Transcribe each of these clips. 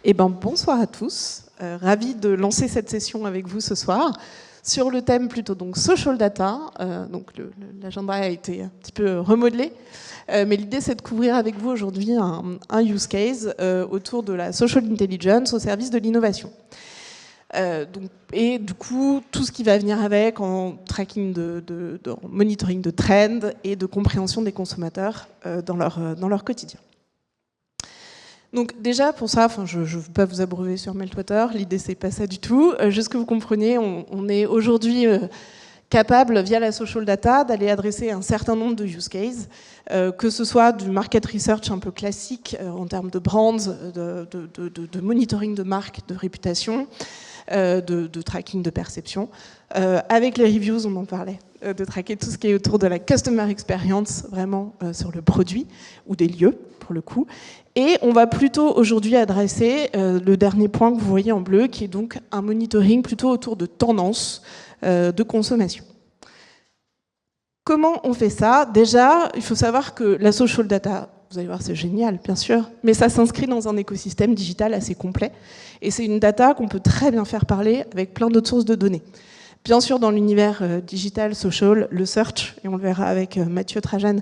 Eh ben, bonsoir à tous. Ravi de lancer cette session avec vous ce soir sur le thème plutôt donc social data. Donc l'agenda a été un petit peu remodelé, mais l'idée c'est de couvrir avec vous aujourd'hui un use case autour de la social intelligence au service de l'innovation. Et du coup, tout ce qui va venir avec en tracking en monitoring de trends et de compréhension des consommateurs dans leur quotidien. Donc déjà, pour ça, je ne veux pas vous abreuver sur Meltwater, l'idée c'est pas ça du tout. Juste que vous compreniez, on est aujourd'hui capable, via la social data, d'aller adresser un certain nombre de use cases, que ce soit du market research un peu classique en termes de brands, de monitoring de marque, de réputation, de tracking de perception. Avec les reviews, on en parlait, de traquer tout ce qui est autour de la customer experience, vraiment sur le produit, ou des lieux, pour le coup. Et on va plutôt aujourd'hui adresser le dernier point que vous voyez en bleu, qui est donc un monitoring plutôt autour de tendances de consommation. Comment on fait ça? Déjà, il faut savoir que la social data, vous allez voir, c'est génial, bien sûr, mais ça s'inscrit dans un écosystème digital assez complet. Et c'est une data qu'on peut très bien faire parler avec plein d'autres sources de données. Bien sûr, dans l'univers digital, social, le search, et on le verra avec Mathieu Trajan,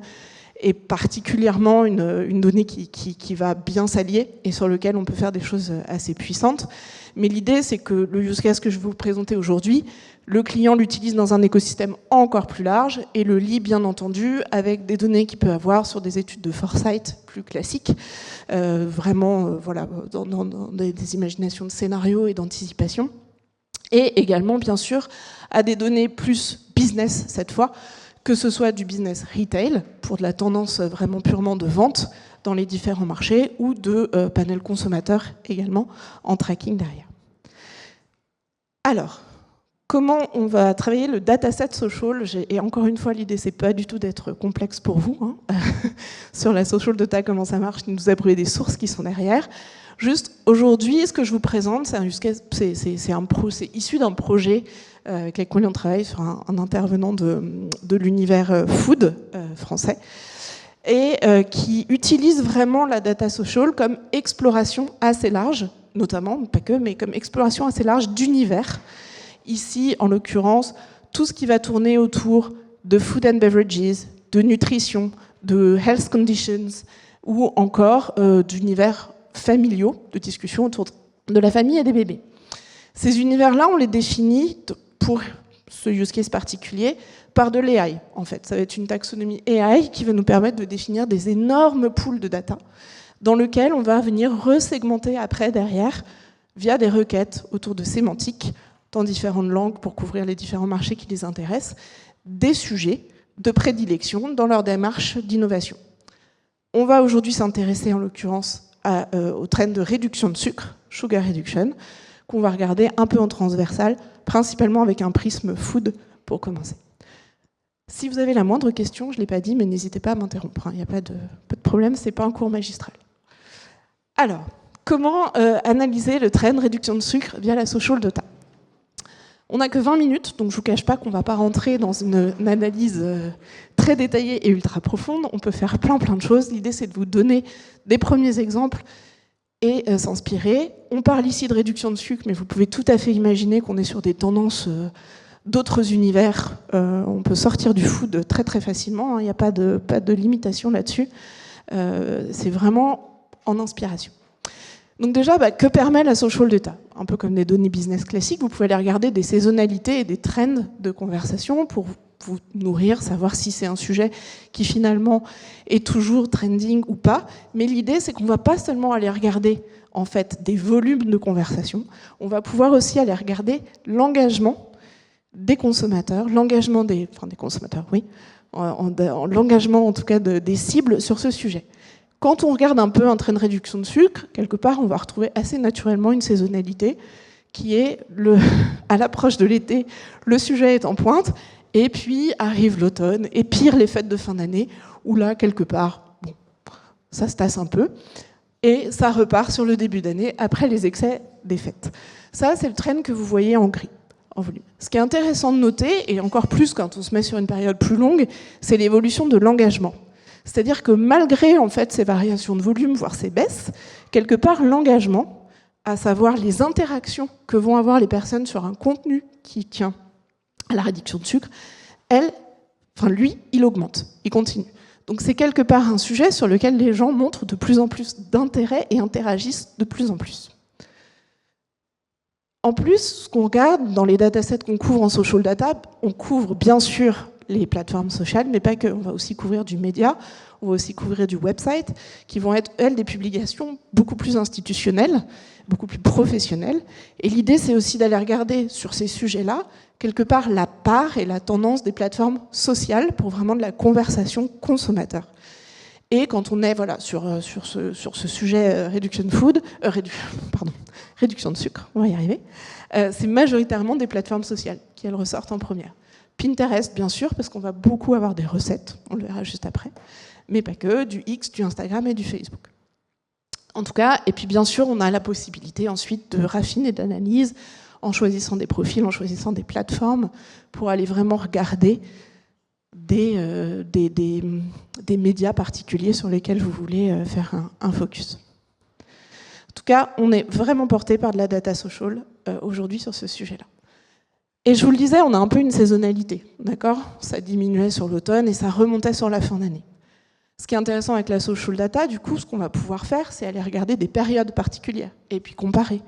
est particulièrement une donnée qui va bien s'allier et sur lequel on peut faire des choses assez puissantes. Mais l'idée, c'est que le use case que je vais vous présenter aujourd'hui, le client l'utilise dans un écosystème encore plus large et le lie, bien entendu, avec des données qu'il peut avoir sur des études de foresight plus classiques, voilà, dans des imaginations de scénarios et d'anticipation. Et également, bien sûr, à des données plus business cette fois, que ce soit du business retail, pour de la tendance vraiment purement de vente dans les différents marchés, ou de panel consommateurs également en tracking derrière. Alors, comment on va travailler le dataset social? Et encore une fois, l'idée, c'est pas du tout d'être complexe pour vous. Hein. Sur la social data, comment ça marche, nous abreuver des sources qui sont derrière. Juste, aujourd'hui, ce que je vous présente, c'est un use case, c'est issu d'un projet avec lequel on travaille sur un intervenant de l'univers food français, et qui utilise vraiment la data social comme exploration assez large, notamment, pas que, mais comme exploration assez large d'univers. Ici, en l'occurrence, tout ce qui va tourner autour de food and beverages, de nutrition, de health conditions, ou encore d'univers familiaux, de discussion autour de la famille et des bébés. Ces univers-là, on les définit, pour ce use case particulier, par de l'AI, en fait. Ça va être une taxonomie AI qui va nous permettre de définir des énormes pools de data dans lesquels on va venir resegmenter après, derrière, via des requêtes autour de sémantique, dans différentes langues pour couvrir les différents marchés qui les intéressent, des sujets de prédilection dans leur démarche d'innovation. On va aujourd'hui s'intéresser, en l'occurrence, au trend de réduction de sucre, sugar reduction, qu'on va regarder un peu en transversal, principalement avec un prisme food pour commencer. Si vous avez la moindre question, je ne l'ai pas dit, mais n'hésitez pas à m'interrompre. Il n'y a pas de problème, ce n'est pas un cours magistral. Alors, comment analyser le trend réduction de sucre via la social data? On n'a que 20 minutes, donc je ne vous cache pas qu'on ne va pas rentrer dans une analyse très détaillée et ultra profonde. On peut faire plein de choses. L'idée, c'est de vous donner des premiers exemples et s'inspirer. On parle ici de réduction de sucre, mais vous pouvez tout à fait imaginer qu'on est sur des tendances d'autres univers. On peut sortir du food très très facilement, il n'y a pas de limitation là-dessus. C'est vraiment en inspiration. Donc déjà, que permet la social data? Un peu comme des données business classiques, vous pouvez aller regarder des saisonnalités et des trends de conversation pour vous nourrir, savoir si c'est un sujet qui finalement est toujours trending ou pas. Mais l'idée, c'est qu'on ne va pas seulement aller regarder en fait des volumes de conversation, on va pouvoir aussi aller regarder l'engagement des consommateurs, l'engagement des consommateurs, oui, l'engagement en tout cas des cibles sur ce sujet. Quand on regarde un peu un trend de réduction de sucre, quelque part, on va retrouver assez naturellement une saisonnalité qui est, à l'approche de l'été, le sujet est en pointe, et puis arrive l'automne, et pire les fêtes de fin d'année, où là, quelque part, bon, ça se tasse un peu, et ça repart sur le début d'année, après les excès des fêtes. Ça, c'est le trend que vous voyez en gris, en volume. Ce qui est intéressant de noter, et encore plus quand on se met sur une période plus longue, c'est l'évolution de l'engagement. C'est-à-dire que malgré en fait, ces variations de volume, voire ces baisses, quelque part l'engagement à savoir les interactions que vont avoir les personnes sur un contenu qui tient à la réduction de sucre, lui, il augmente, il continue. Donc c'est quelque part un sujet sur lequel les gens montrent de plus en plus d'intérêt et interagissent de plus en plus. En plus, ce qu'on regarde dans les datasets qu'on couvre en social data, on couvre bien sûr les plateformes sociales, mais pas que. On va aussi couvrir du média, on va aussi couvrir du website, qui vont être, elles, des publications beaucoup plus institutionnelles, beaucoup plus professionnelles. Et l'idée, c'est aussi d'aller regarder sur ces sujets-là, quelque part, la part et la tendance des plateformes sociales pour vraiment de la conversation consommateur. Et quand on est sur ce sujet réduction de sucre, on va y arriver, c'est majoritairement des plateformes sociales qui elles ressortent en première. Pinterest, bien sûr, parce qu'on va beaucoup avoir des recettes, on le verra juste après, mais pas que, du X, du Instagram et du Facebook. En tout cas, et puis bien sûr, on a la possibilité ensuite de raffiner d'analyse en choisissant des profils, en choisissant des plateformes, pour aller vraiment regarder des médias particuliers sur lesquels vous voulez faire un focus. En tout cas, on est vraiment porté par de la data social aujourd'hui sur ce sujet-là. Et je vous le disais, on a un peu une saisonnalité, d'accord ? Ça diminuait sur l'automne et ça remontait sur la fin d'année. Ce qui est intéressant avec la social data, du coup, ce qu'on va pouvoir faire, c'est aller regarder des périodes particulières et puis comparer.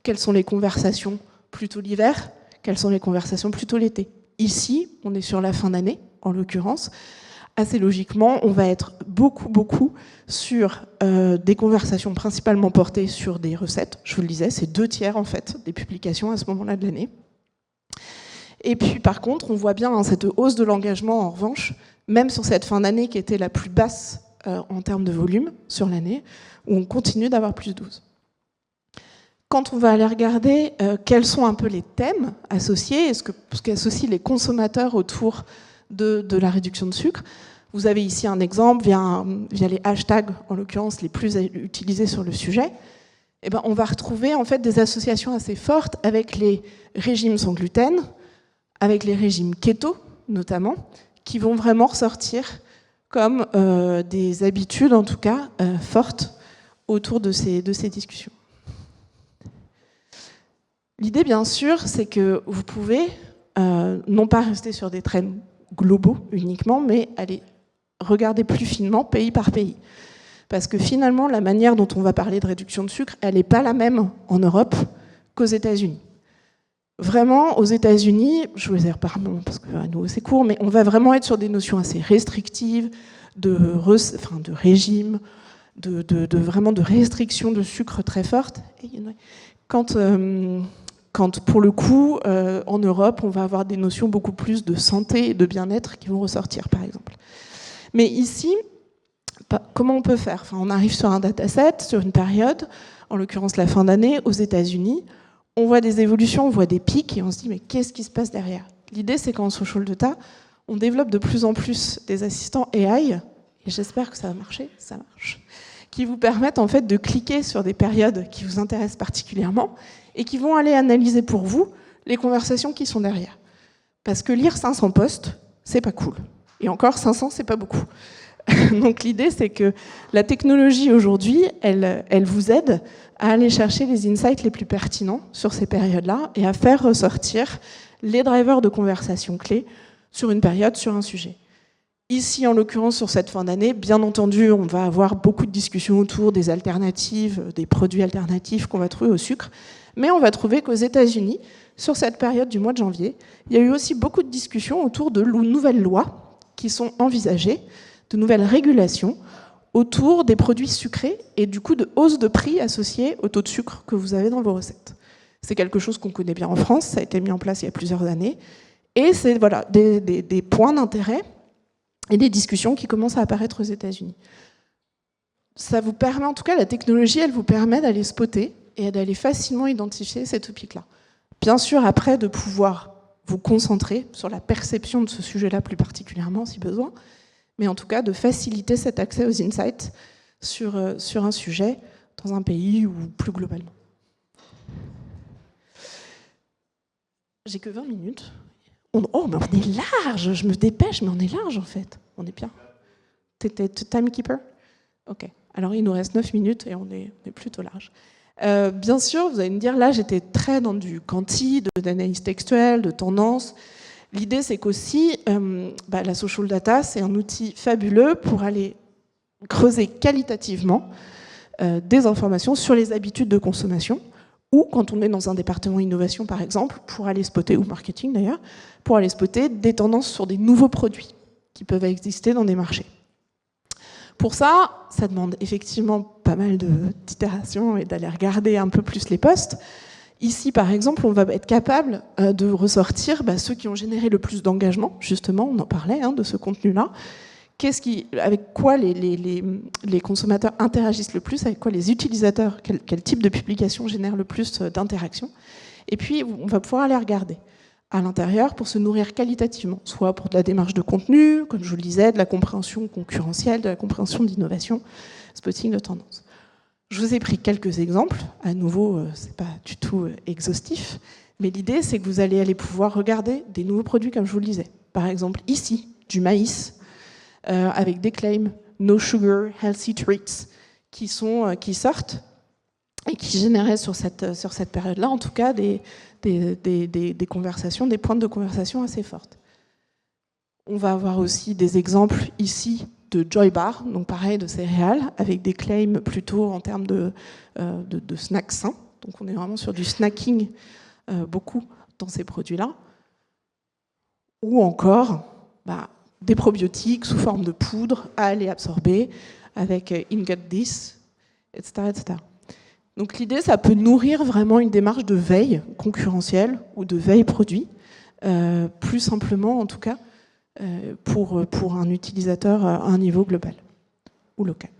Quelles sont les conversations plutôt l'hiver ? Quelles sont les conversations plutôt l'été ? Ici, on est sur la fin d'année, en l'occurrence. Assez logiquement, on va être beaucoup sur des conversations principalement portées sur des recettes. Je vous le disais, c'est 2/3 en fait des publications à ce moment-là de l'année. Et puis par contre, on voit bien cette hausse de l'engagement en revanche, même sur cette fin d'année qui était la plus basse en termes de volume sur l'année, où on continue d'avoir plus 12. Quand on va aller regarder quels sont un peu les thèmes associés, ce qu'associent les consommateurs autour de la réduction de sucre, vous avez ici un exemple via les hashtags, en l'occurrence les plus utilisés sur le sujet. Et ben, on va retrouver en fait des associations assez fortes avec les régimes sans gluten, avec les régimes keto notamment, qui vont vraiment ressortir comme des habitudes en tout cas fortes autour de ces discussions. L'idée bien sûr c'est que vous pouvez non pas rester sur des trends globaux uniquement, mais aller regarder plus finement pays par pays. Parce que finalement, la manière dont on va parler de réduction de sucre, elle n'est pas la même en Europe qu'aux États-Unis. Vraiment, aux États-Unis, je vous ai reparlé parce que à nouveau c'est court, mais on va vraiment être sur des notions assez restrictives de régime, vraiment de restriction de sucre très forte. Quand pour le coup, en Europe, on va avoir des notions beaucoup plus de santé et de bien-être qui vont ressortir, par exemple. Mais ici, comment on peut faire ? On arrive sur un dataset, sur une période, en l'occurrence la fin d'année, aux États-Unis. On voit des évolutions, on voit des pics, et on se dit, mais qu'est-ce qui se passe derrière ? L'idée, c'est qu'en social data, on développe de plus en plus des assistants AI, et j'espère que ça va marcher, ça marche, qui vous permettent en fait de cliquer sur des périodes qui vous intéressent particulièrement, et qui vont aller analyser pour vous les conversations qui sont derrière. Parce que lire 500 posts, c'est pas cool. Et encore, 500, c'est pas beaucoup. Donc l'idée, c'est que la technologie aujourd'hui, elle vous aide à aller chercher les insights les plus pertinents sur ces périodes-là et à faire ressortir les drivers de conversation clés sur une période, sur un sujet. Ici, en l'occurrence, sur cette fin d'année, bien entendu, on va avoir beaucoup de discussions autour des alternatives, des produits alternatifs qu'on va trouver au sucre, mais on va trouver qu'aux États-Unis, sur cette période du mois de janvier, il y a eu aussi beaucoup de discussions autour de nouvelles lois qui sont envisagées, de nouvelles régulations autour des produits sucrés et du coup de hausse de prix associée au taux de sucre que vous avez dans vos recettes. C'est quelque chose qu'on connaît bien en France, ça a été mis en place il y a plusieurs années, et c'est voilà, des points d'intérêt et des discussions qui commencent à apparaître aux États-Unis. Ça vous permet, en tout cas, la technologie, elle vous permet d'aller spotter et d'aller facilement identifier ces topics-là. Bien sûr, après, de pouvoir vous concentrer sur la perception de ce sujet-là plus particulièrement, si besoin, mais en tout cas de faciliter cet accès aux insights sur un sujet dans un pays ou plus globalement. J'ai que 20 minutes. Oh, mais on est large, je me dépêche, mais on est large en fait. On est bien. T'es timekeeper ? Ok. Alors il nous reste 9 minutes et on est plutôt large. Bien sûr, vous allez me dire, là j'étais très dans du quanti, d'analyse textuelle, de tendance. L'idée c'est qu'aussi, la social data, c'est un outil fabuleux pour aller creuser qualitativement des informations sur les habitudes de consommation, ou quand on est dans un département innovation par exemple, pour aller spotter, ou marketing d'ailleurs, pour aller spotter des tendances sur des nouveaux produits qui peuvent exister dans des marchés. Pour ça, ça demande effectivement pas mal d'itérations et d'aller regarder un peu plus les posts. Ici, par exemple, on va être capable de ressortir ceux qui ont généré le plus d'engagement, justement, on en parlait de ce contenu-là. Avec quoi les consommateurs interagissent le plus, avec quoi les utilisateurs, quel type de publication génère le plus d'interactions. Et puis, on va pouvoir aller regarder à l'intérieur pour se nourrir qualitativement, soit pour de la démarche de contenu, comme je vous le disais, de la compréhension concurrentielle, de la compréhension d'innovation, spotting de tendance. Je vous ai pris quelques exemples, à nouveau, c'est pas du tout exhaustif, mais l'idée c'est que vous allez aller pouvoir regarder des nouveaux produits, comme je vous le disais. Par exemple, ici, du maïs, avec des claims no sugar, healthy treats, qui sortent et qui généraient sur cette période-là, en tout cas, des conversations, des pointes de conversation assez fortes. On va avoir aussi des exemples ici de Joy Bar, donc pareil, de céréales, avec des claims plutôt en termes de snacks sains. Donc on est vraiment sur du snacking beaucoup dans ces produits-là. Ou encore des probiotiques sous forme de poudre à aller absorber avec In Gut This, etc., etc. Donc l'idée, ça peut nourrir vraiment une démarche de veille concurrentielle ou de veille produit, plus simplement en tout cas, pour un utilisateur à un niveau global ou local.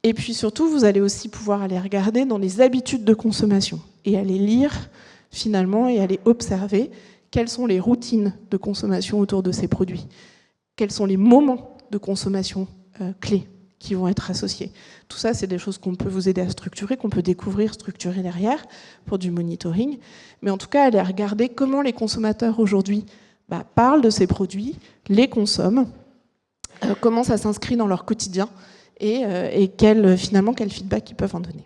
Et puis surtout, vous allez aussi pouvoir aller regarder dans les habitudes de consommation et aller lire finalement et aller observer quelles sont les routines de consommation autour de ces produits, quels sont les moments de consommation clés qui vont être associés. Tout ça, c'est des choses qu'on peut vous aider à structurer, qu'on peut découvrir, structurer derrière pour du monitoring. Mais en tout cas, aller regarder comment les consommateurs aujourd'hui parlent de ces produits, les consomment, comment ça s'inscrit dans leur quotidien et finalement quel feedback ils peuvent en donner.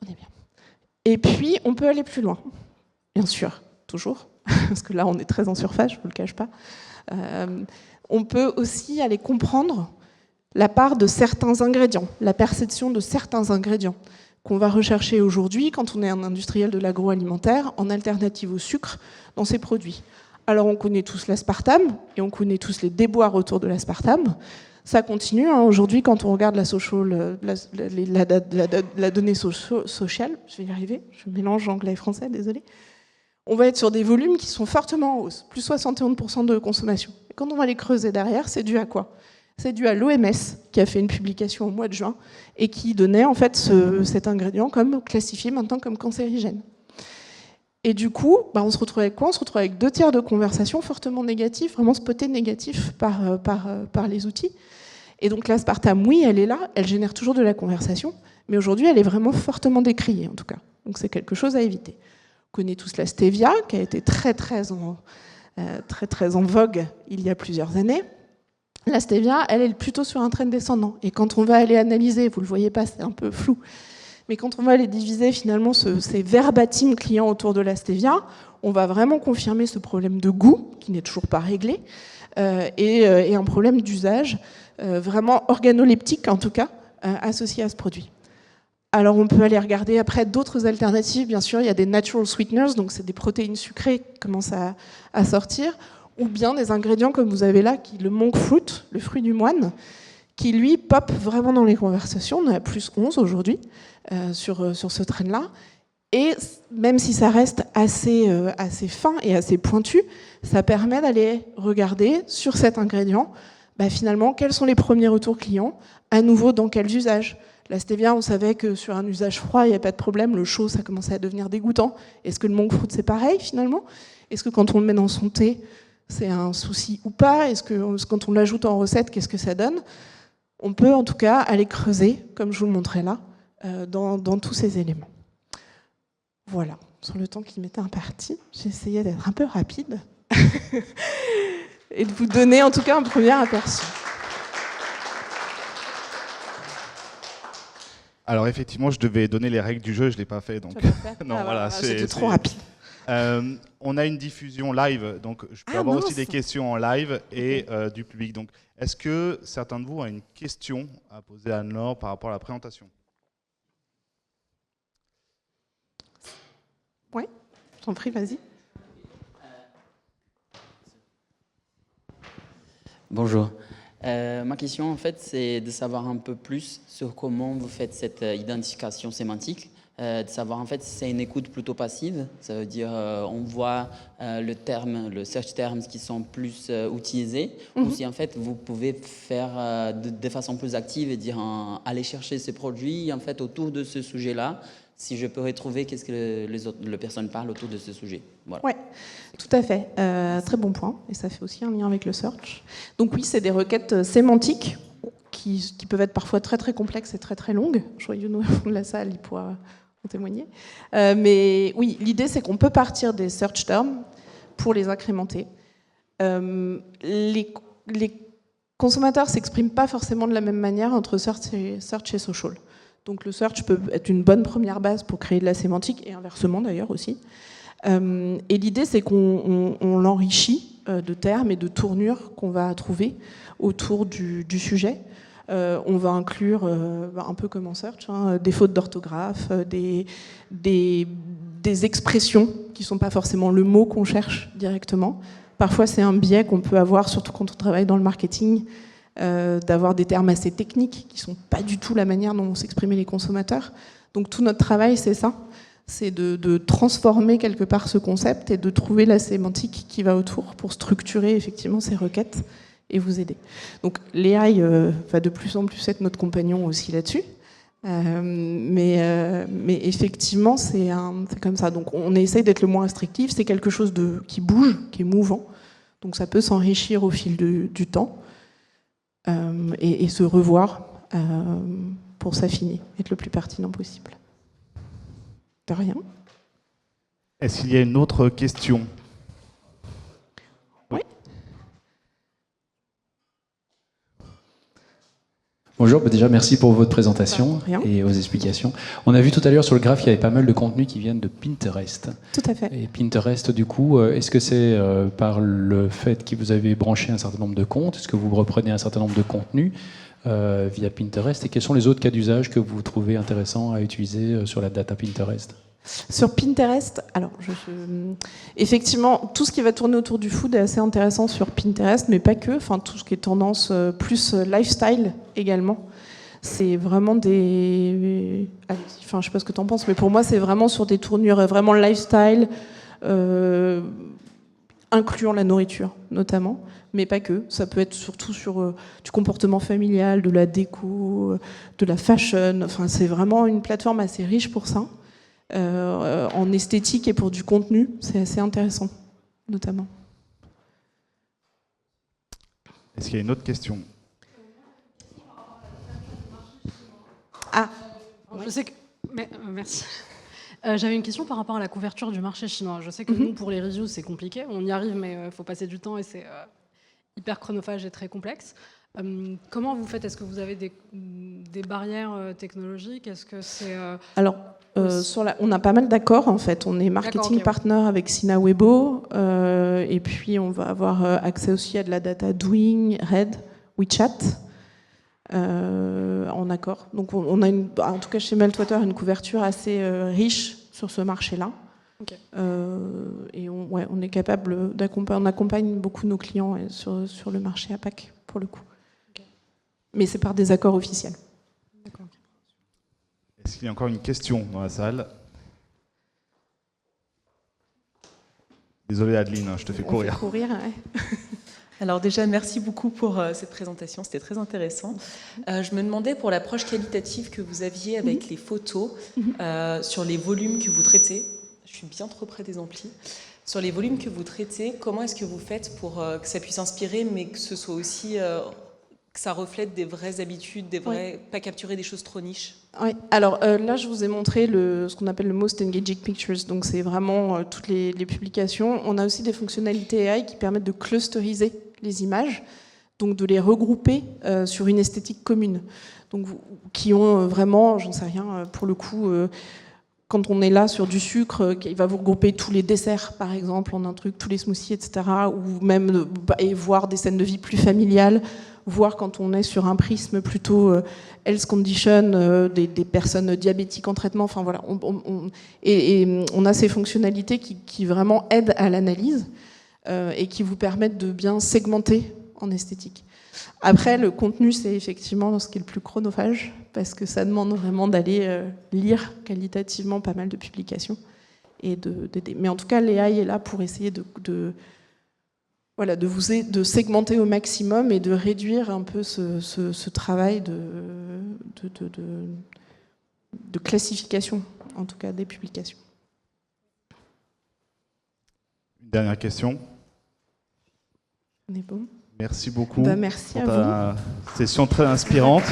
On est bien. Et puis, on peut aller plus loin, bien sûr, toujours, parce que là, on est très en surface, je ne vous le cache pas. On peut aussi aller comprendre la part de certains ingrédients, la perception de certains ingrédients qu'on va rechercher aujourd'hui quand on est un industriel de l'agroalimentaire en alternative au sucre dans ces produits. Alors on connaît tous l'aspartame et on connaît tous les déboires autour de l'aspartame. Ça continue, aujourd'hui quand on regarde la donnée sociale, je vais y arriver, je mélange anglais et français, désolé. On va être sur des volumes qui sont fortement en hausse, plus 71% de consommation. Et quand on va les creuser derrière, c'est dû à quoi ? C'est dû à l'OMS qui a fait une publication au mois de juin et qui donnait en fait cet ingrédient comme classifié maintenant comme cancérigène. Et du coup, on se retrouve avec quoi ? On se retrouve avec 2/3 de conversations fortement négatives, vraiment spotées négatives par les outils. Et donc l'aspartame, oui, elle est là, elle génère toujours de la conversation, mais aujourd'hui, elle est vraiment fortement décriée en tout cas. Donc c'est quelque chose à éviter. On connaît tous la stevia, qui a été très en vogue il y a plusieurs années. La stevia, elle est plutôt sur un trend descendant. Et quand on va aller analyser, vous ne le voyez pas, c'est un peu flou, mais quand on va aller diviser finalement ces verbatim clients autour de la stevia, on va vraiment confirmer ce problème de goût, qui n'est toujours pas réglé, et un problème d'usage, vraiment organoleptique en tout cas, associé à ce produit. Alors on peut aller regarder après d'autres alternatives, bien sûr, il y a des natural sweeteners, donc c'est des protéines sucrées qui commencent à sortir, ou bien des ingrédients comme vous avez là, le monk fruit, le fruit du moine, qui lui pop vraiment dans les conversations. On est à plus 11 aujourd'hui sur ce trend-là. Et même si ça reste assez fin et assez pointu, ça permet d'aller regarder sur cet ingrédient, finalement, quels sont les premiers retours clients, à nouveau dans quels usages. La stevia, on savait que sur un usage froid, il n'y a pas de problème, le chaud, ça commençait à devenir dégoûtant. Est-ce que le monk fruit, c'est pareil finalement ? Est-ce que quand on le met dans son thé, c'est un souci ou pas ? Est-ce que quand on l'ajoute en recette, qu'est-ce que ça donne ? On peut en tout cas aller creuser, comme je vous le montrais là, dans tous ces éléments. Voilà, sur le temps qui m'était imparti, j'ai essayé d'être un peu rapide et de vous donner en tout cas un premier aperçu. Alors effectivement, je devais donner les règles du jeu, je ne l'ai pas fait. Donc... non, voilà, c'était trop rapide. On a une diffusion live, donc je peux avoir aussi des questions en live et du public. Donc, est-ce que certains de vous ont une question à poser à Anne-Laure par rapport à la présentation? Oui, je t'en prie, vas-y. Bonjour. Ma question, en fait, c'est de savoir un peu plus sur comment vous faites cette identification sémantique. De savoir, en fait, si c'est une écoute plutôt passive. Ça veut dire, on voit le search terms qui sont plus utilisés. Ou si, en fait, vous pouvez faire de façon plus active et dire, aller chercher ces produits, en fait, autour de ce sujet-là. Si je peux retrouver qu'est-ce que les personnes parlent autour de ce sujet. Voilà. Oui, tout à fait. Très bon point. Et ça fait aussi un lien avec le search. Donc oui, c'est des requêtes sémantiques qui peuvent être parfois très très complexes et très très longues. Joyeux au fond de la salle, il pourra en témoigner. Mais oui, l'idée c'est qu'on peut partir des search terms pour les incrémenter. Les consommateurs ne s'expriment pas forcément de la même manière entre search et social. Donc le search peut être une bonne première base pour créer de la sémantique, et inversement d'ailleurs aussi. Et l'idée, c'est qu'on l'enrichit de termes et de tournures qu'on va trouver autour du sujet. On va inclure, un peu comme en search, des fautes d'orthographe, des expressions qui ne sont pas forcément le mot qu'on cherche directement. Parfois, c'est un biais qu'on peut avoir, surtout quand on travaille dans le marketing, d'avoir des termes assez techniques qui ne sont pas du tout la manière dont s'exprimaient les consommateurs. Donc tout notre travail, c'est ça, c'est de transformer quelque part ce concept et de trouver la sémantique qui va autour pour structurer effectivement ces requêtes et vous aider. Donc l'AI va de plus en plus être notre compagnon aussi là-dessus. Mais effectivement, c'est comme ça. Donc on essaye d'être le moins restrictif, c'est quelque chose qui bouge, qui est mouvant. Donc ça peut s'enrichir au fil du temps. Et se revoir pour s'affiner, être le plus pertinent possible. De rien. Est-ce qu'il y a une autre question? Oui. Bonjour, déjà merci pour votre présentation et vos explications. On a vu tout à l'heure sur le graphe qu'il y avait pas mal de contenus qui viennent de Pinterest. Tout à fait. Et Pinterest, du coup, est-ce que c'est par le fait que vous avez branché un certain nombre de comptes? Est-ce que vous reprenez un certain nombre de contenus via Pinterest? Et quels sont les autres cas d'usage que vous trouvez intéressants à utiliser sur la data Pinterest? Sur Pinterest, alors effectivement, tout ce qui va tourner autour du food est assez intéressant sur Pinterest, mais pas que. Enfin, tout ce qui est tendance plus lifestyle également. C'est vraiment des. Enfin, je sais pas ce que tu en penses, mais pour moi, c'est vraiment sur des tournures vraiment lifestyle, incluant la nourriture notamment, mais pas que. Ça peut être surtout sur du comportement familial, de la déco, de la fashion. Enfin, c'est vraiment une plateforme assez riche pour ça. En esthétique et pour du contenu, c'est assez intéressant, notamment. Est-ce qu'il y a une autre question? Ah, je sais que... merci. J'avais une question par rapport à la couverture du marché chinois. Je sais que nous, pour les reviews, c'est compliqué. On y arrive, mais il faut passer du temps et c'est hyper chronophage et très complexe. Comment vous faites? Est-ce que vous avez des barrières technologiques? Est-ce que c'est... Alors, on a pas mal d'accords en fait. On est marketing partner avec Sina Weibo, et puis on va avoir accès aussi à de la data Douyin, Red, WeChat, en accord. Donc on a en tout cas chez Meltwater une couverture assez riche sur ce marché-là. Okay. Et on est capable d'accompagner, on accompagne beaucoup nos clients sur le marché APAC pour le coup. Okay. Mais c'est par des accords officiels. D'accord. Est-ce qu'il y a encore une question dans la salle? Désolé Adeline, je te fais courir. Ouais. Alors déjà, merci beaucoup pour cette présentation, c'était très intéressant. Je me demandais pour l'approche qualitative que vous aviez avec les photos, sur les volumes que vous traitez. Je suis bien trop près des amplis. Sur les volumes que vous traitez, comment est-ce que vous faites pour que ça puisse inspirer, mais que ce soit aussi... que ça reflète des vraies habitudes, pas capturer des choses trop niches? Oui. Alors là, je vous ai montré ce qu'on appelle le Most Engaging Pictures. Donc c'est vraiment toutes les publications. On a aussi des fonctionnalités AI qui permettent de clusteriser les images. donc de les regrouper sur une esthétique commune. Donc, qui ont vraiment, j'en sais rien, pour le coup, quand on est là sur du sucre, il va vous regrouper tous les desserts, par exemple, en un truc, tous les smoothies, etc., ou même et voir des scènes de vie plus familiales, voir quand on est sur un prisme plutôt health condition, des personnes diabétiques en traitement, enfin voilà, on a ces fonctionnalités qui vraiment aident à l'analyse et qui vous permettent de bien segmenter en esthétique. Après, le contenu, c'est effectivement ce qui est le plus chronophage, parce que ça demande vraiment d'aller lire qualitativement pas mal de publications. Mais en tout cas, l'AI est là pour essayer de segmenter au maximum et de réduire un peu ce travail de classification, en tout cas des publications. Une dernière question. On est bon. Merci beaucoup Merci pour à ta session très inspirante.